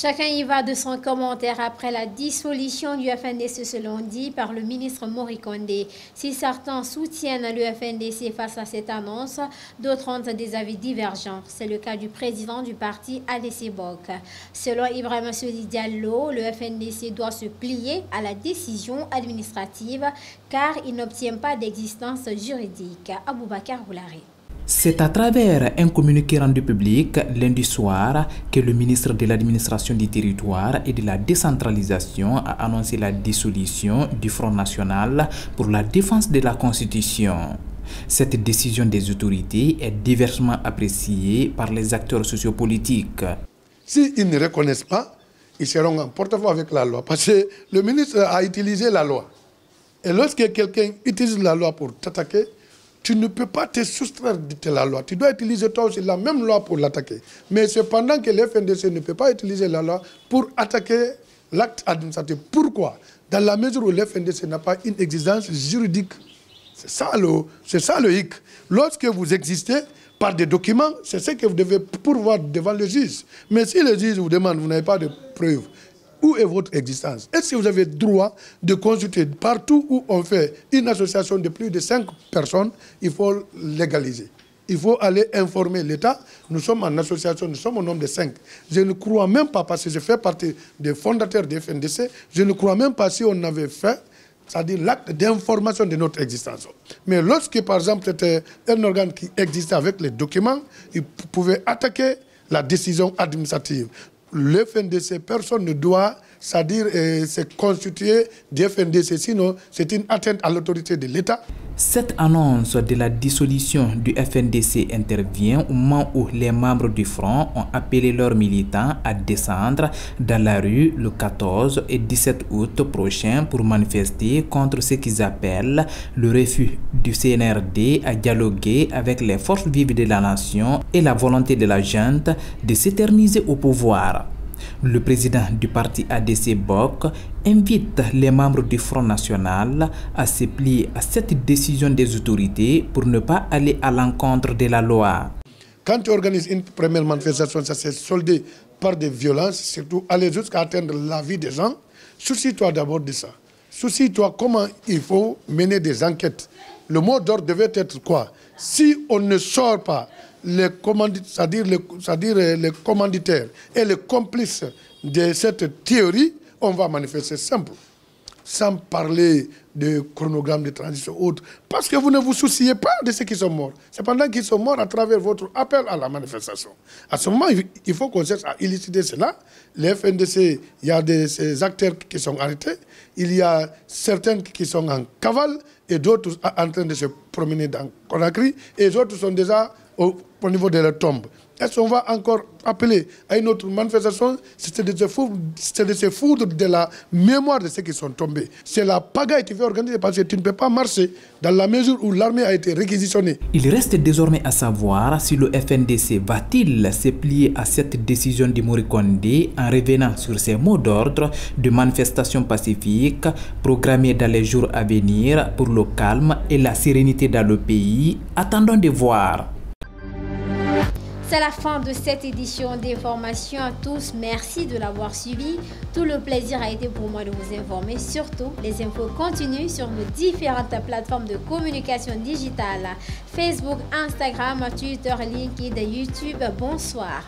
Chacun y va de son commentaire après la dissolution du FNDC ce lundi par le ministre Mori Kondé. Si certains soutiennent le FNDC face à cette annonce, d'autres ont des avis divergents. C'est le cas du président du parti ADC BOC. Selon Ibrahima Soli Diallo, le FNDC doit se plier à la décision administrative car il n'obtient pas d'existence juridique. Aboubakar Boulari. C'est à travers un communiqué rendu public lundi soir que le ministre de l'administration du territoire et de la décentralisation a annoncé la dissolution du Front national pour la défense de la Constitution. Cette décision des autorités est diversement appréciée par les acteurs sociopolitiques. S'ils ne reconnaissent pas, ils seront en porte-à-faux avec la loi. Parce que le ministre a utilisé la loi. Et lorsque quelqu'un utilise la loi pour t'attaquer, tu ne peux pas te soustraire de la loi. Tu dois utiliser toi aussi la même loi pour l'attaquer. Mais cependant que le FNDC ne peut pas utiliser la loi pour attaquer l'acte administratif. Pourquoi? Dans la mesure où le FNDC n'a pas une existence juridique. C'est ça le hic. Lorsque vous existez par des documents, c'est ce que vous devez pourvoir devant le juge. Mais si le juge vous demande, vous n'avez pas de preuves, où est votre existence? Est-ce que vous avez droit de consulter partout où on fait une association de plus de 5 personnes? Il faut légaliser. Il faut aller informer l'État. Nous sommes en association, nous sommes au nombre de 5. Je ne crois même pas, parce que je fais partie des fondateurs du FNDC, je ne crois même pas si on avait fait, c'est-à-dire l'acte d'information de notre existence. Mais lorsque, par exemple, c'était un organe qui existait avec les documents, il pouvait attaquer la décision administrative. Le FNDC, personne ne doit, c'est-à-dire se constituer du FNDC, sinon c'est une atteinte à l'autorité de l'État. Cette annonce de la dissolution du FNDC intervient au moment où les membres du Front ont appelé leurs militants à descendre dans la rue le 14 et 17 août prochain pour manifester contre ce qu'ils appellent le refus du CNRD à dialoguer avec les forces vives de la nation et la volonté de la junte de s'éterniser au pouvoir. Le président du parti ADC BOC invite les membres du Front national à se plier à cette décision des autorités pour ne pas aller à l'encontre de la loi. Quand tu organises une première manifestation, ça s'est soldé par des violences, surtout aller jusqu'à atteindre la vie des gens. Soucie-toi d'abord de ça. Soucie-toi comment il faut mener des enquêtes. Le mot d'ordre devait être quoi? Si on ne sort pas les commanditaires et les complices de cette théorie, on va manifester simple. Sans parler de chronogramme de transition autre, parce que vous ne vous souciez pas de ceux qui sont morts. C'est pendant qu'ils sont morts à travers votre appel à la manifestation. À ce moment, il faut qu'on cherche à élucider cela. Les FNDC, il y a ces acteurs qui sont arrêtés, il y a certains qui sont en cavale et d'autres en train de se promener dans Conakry et d'autres sont déjà au niveau de la tombe. Est-ce qu'on va encore appeler à une autre manifestation? C'est de se foudre de la mémoire de ceux qui sont tombés. C'est la pagaille qui fait organiser parce que tu ne peux pas marcher dans la mesure où l'armée a été réquisitionnée. Il reste désormais à savoir si le FNDC va-t-il se plier à cette décision de Mori Kondé en revenant sur ses mots d'ordre de manifestation pacifique programmée dans les jours à venir pour le calme et la sérénité dans le pays. Attendons de voir. C'est la fin de cette édition d'information à tous. Merci de l'avoir suivi. Tout le plaisir a été pour moi de vous informer. Surtout, les infos continuent sur nos différentes plateformes de communication digitale. Facebook, Instagram, Twitter, LinkedIn, YouTube. Bonsoir.